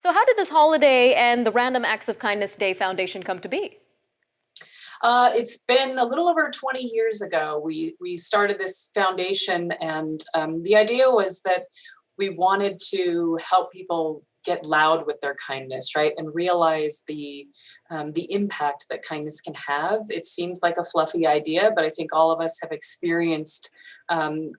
So how did this holiday and the Random Acts of Kindness Day Foundation come to be? It's been a little over 20 years ago. We started this foundation, and the idea was that we wanted to help people get loud with their kindness, right, and realize the impact that kindness can have. It seems like a fluffy idea, but I think all of us have experienced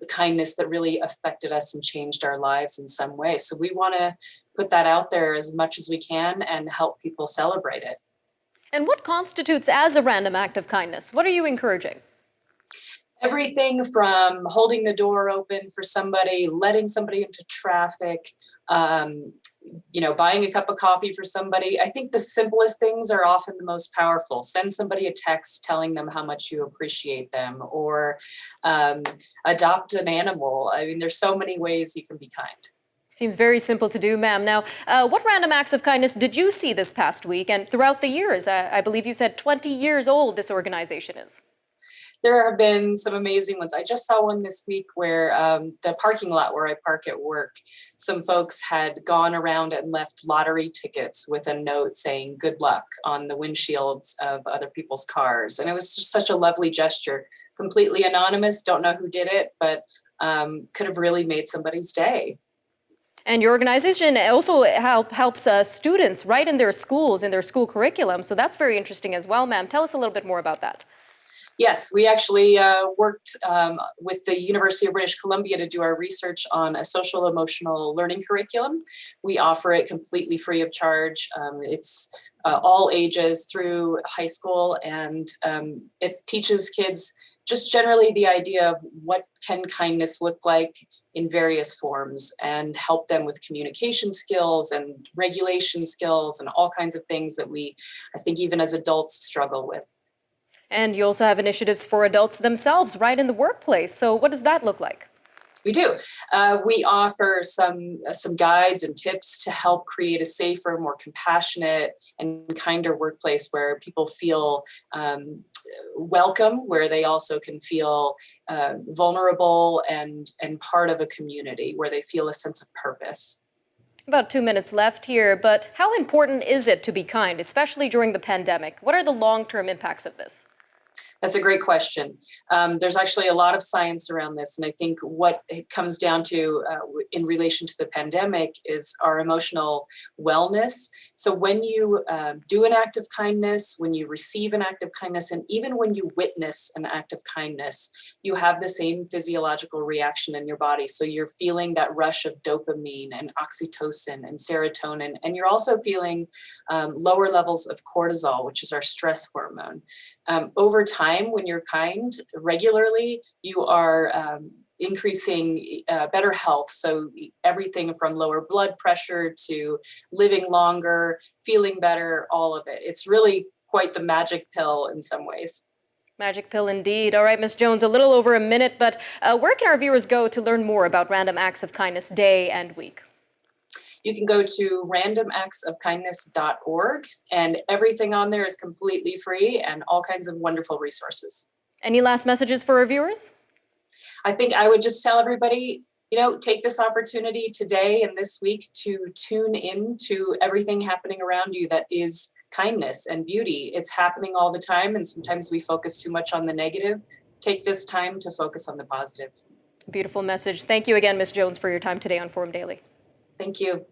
kindness that really affected us and changed our lives in some way. So we want to put that out there as much as we can and help people celebrate it. And what constitutes as a random act of kindness? What are you encouraging? Everything from holding the door open for somebody, letting somebody into traffic, um, buying a cup of coffee for somebody. I think the simplest things are often the most powerful. Send somebody a text telling them how much you appreciate them, or um, adopt an animal. I mean, there's so many ways you can be kind. Seems very simple to do, ma'am. Now, what random acts of kindness did you see this past week and throughout the years? I believe you said 20 years old this organization is. There have been some amazing ones. I just saw one this week where the parking lot where I park at work, some folks had gone around and left lottery tickets with a note saying good luck on the windshields of other people's cars. And it was just such a lovely gesture, completely anonymous, don't know who did it, but could have really made somebody's day. And your organization also helps students right in their schools, in their school curriculum. So that's very interesting as well, ma'am. Tell us a little bit more about that. Yes, we actually worked with the University of British Columbia to do our research on a social emotional learning curriculum. We offer it completely free of charge. It's all ages through high school, and it teaches kids just generally the idea of what can kindness look like in various forms, and help them with communication skills and regulation skills and all kinds of things that I think even as adults struggle with. And you also have initiatives for adults themselves right in the workplace. So what does that look like? We do. We offer some guides and tips to help create a safer, more compassionate, and kinder workplace where people feel welcome, where they also can feel vulnerable and part of a community, where they feel a sense of purpose. About 2 minutes left here, but how important is it to be kind, especially during the pandemic? What are the long-term impacts of this? That's a great question. There's actually a lot of science around this. And I think what it comes down to in relation to the pandemic is our emotional wellness. So when you do an act of kindness, when you receive an act of kindness, and even when you witness an act of kindness, you have the same physiological reaction in your body. So you're feeling that rush of dopamine and oxytocin and serotonin, and you're also feeling lower levels of cortisol, which is our stress hormone. Over time, when you're kind regularly, you are increasing better health. So everything from lower blood pressure to living longer, feeling better, all of it. It's really quite the magic pill in some ways. Magic pill indeed. All right, Ms. Jones, a little over a minute, but where can our viewers go to learn more about Random Acts of Kindness Day and Week? You can go to randomactsofkindness.org, and everything on there is completely free and all kinds of wonderful resources. Any last messages for our viewers? I think I would just tell everybody, take this opportunity today and this week to tune in to everything happening around you that is kindness and beauty. It's happening all the time, and sometimes we focus too much on the negative. Take this time to focus on the positive. Beautiful message. Thank you again, Ms. Jones, for your time today on Forum Daily. Thank you.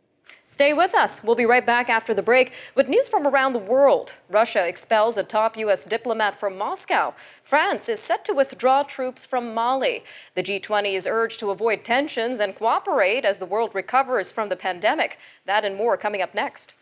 Stay with us. We'll be right back after the break with news from around the world. Russia expels a top U.S. diplomat from Moscow. France is set to withdraw troops from Mali. The G20 is urged to avoid tensions and cooperate as the world recovers from the pandemic. That and more coming up next.